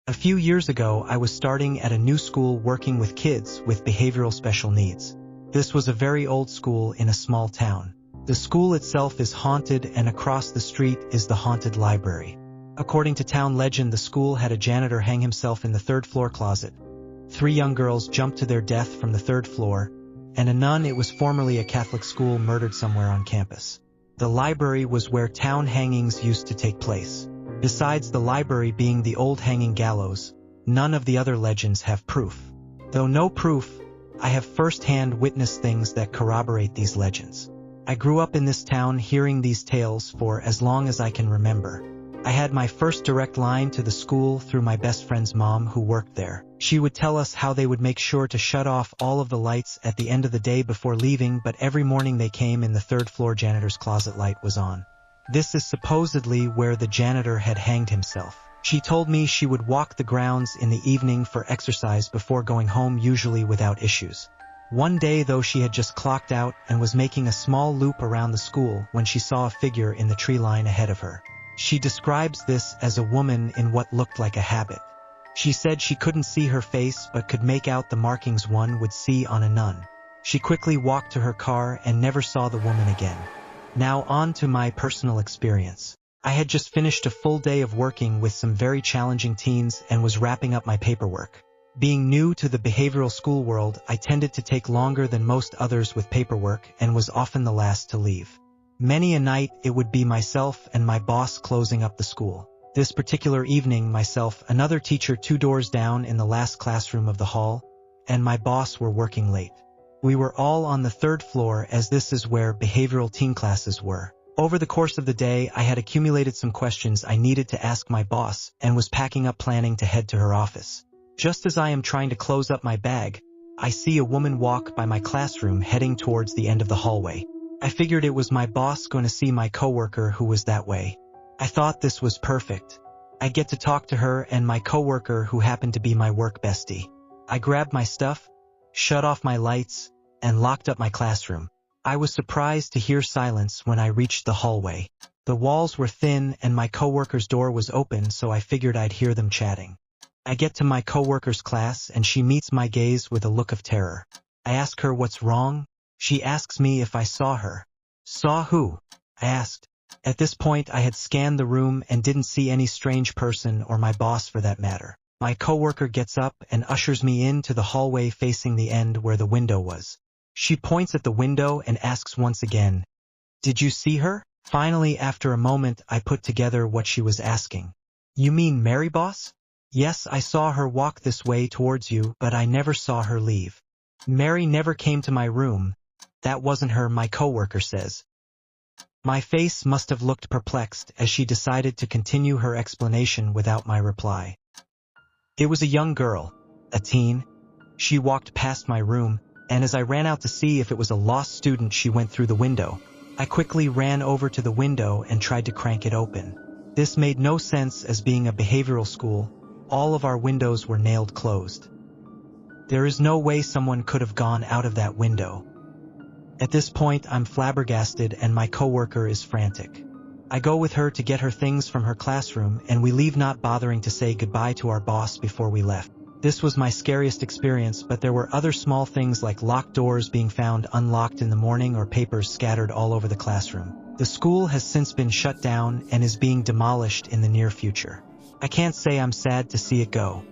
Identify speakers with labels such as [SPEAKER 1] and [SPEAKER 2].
[SPEAKER 1] A few years ago, I was starting at a new school working with kids with behavioral special needs. This was a very old school in a small town. The school itself is haunted, and across the street is the haunted library. According to town legend, the school had a janitor hang himself in the third-floor closet. 3 young girls jumped to their death from the 3rd floor, and a nun, it was formerly a Catholic school, murdered somewhere on campus. The library was where town hangings used to take place. Besides the library being the old hanging gallows, none of the other legends have proof. Though no proof, I have first-hand witnessed things that corroborate these legends. I grew up in this town hearing these tales for as long as I can remember. I had my first direct line to the school through my best friend's mom, who worked there. She would tell us how they would make sure to shut off all of the lights at the end of the day before leaving, but every morning they came in, the 3rd floor janitor's closet light was on. This is supposedly where the janitor had hanged himself. She told me she would walk the grounds in the evening for exercise before going home, usually without issues. One day, though, she had just clocked out and was making a small loop around the school when she saw a figure in the tree line ahead of her. She describes this as a woman in what looked like a habit. She said she couldn't see her face but could make out the markings one would see on a nun. She quickly walked to her car and never saw the woman again. Now on to my personal experience. I had just finished a full day of working with some very challenging teens and was wrapping up my paperwork. Being new to the behavioral school world, I tended to take longer than most others with paperwork and was often the last to leave. Many a night it would be myself and my boss closing up the school. This particular evening, myself, another teacher 2 doors down in the last classroom of the hall, and my boss were working late. We were all on the 3rd floor, as this is where behavioral teen classes were. Over the course of the day, I had accumulated some questions I needed to ask my boss and was packing up, planning to head to her office. Just as I am trying to close up my bag, I see a woman walk by my classroom heading towards the end of the hallway. I figured it was my boss going to see my coworker who was that way. I thought this was perfect. I'd get to talk to her and my coworker, who happened to be my work bestie. I grabbed my stuff, shut off my lights, and locked up my classroom. I was surprised to hear silence when I reached the hallway. The walls were thin and my coworker's door was open, so I figured I'd hear them chatting. I get to my coworker's class and she meets my gaze with a look of terror. I ask her what's wrong. She asks me if I saw her. Saw who? I asked. At this point, I had scanned the room and didn't see any strange person, or my boss for that matter. My coworker gets up and ushers me into the hallway facing the end where the window was. She points at the window and asks once again, "Did you see her?" Finally, after a moment, I put together what she was asking. "You mean Mary, boss?" "Yes, I saw her walk this way towards you, but I never saw her leave. Mary never came to my room. That wasn't her," my coworker says. My face must have looked perplexed as she decided to continue her explanation without my reply. It was a young girl, a teen. She walked past my room, and as I ran out to see if it was a lost student, she went through the window. I quickly ran over to the window and tried to crank it open. This made no sense, as being a behavioral school, all of our windows were nailed closed. There is no way someone could have gone out of that window. At this point, I'm flabbergasted and my coworker is frantic. I go with her to get her things from her classroom and we leave, not bothering to say goodbye to our boss before we left. This was my scariest experience, but there were other small things like locked doors being found unlocked in the morning or papers scattered all over the classroom. The school has since been shut down and is being demolished in the near future. I can't say I'm sad to see it go.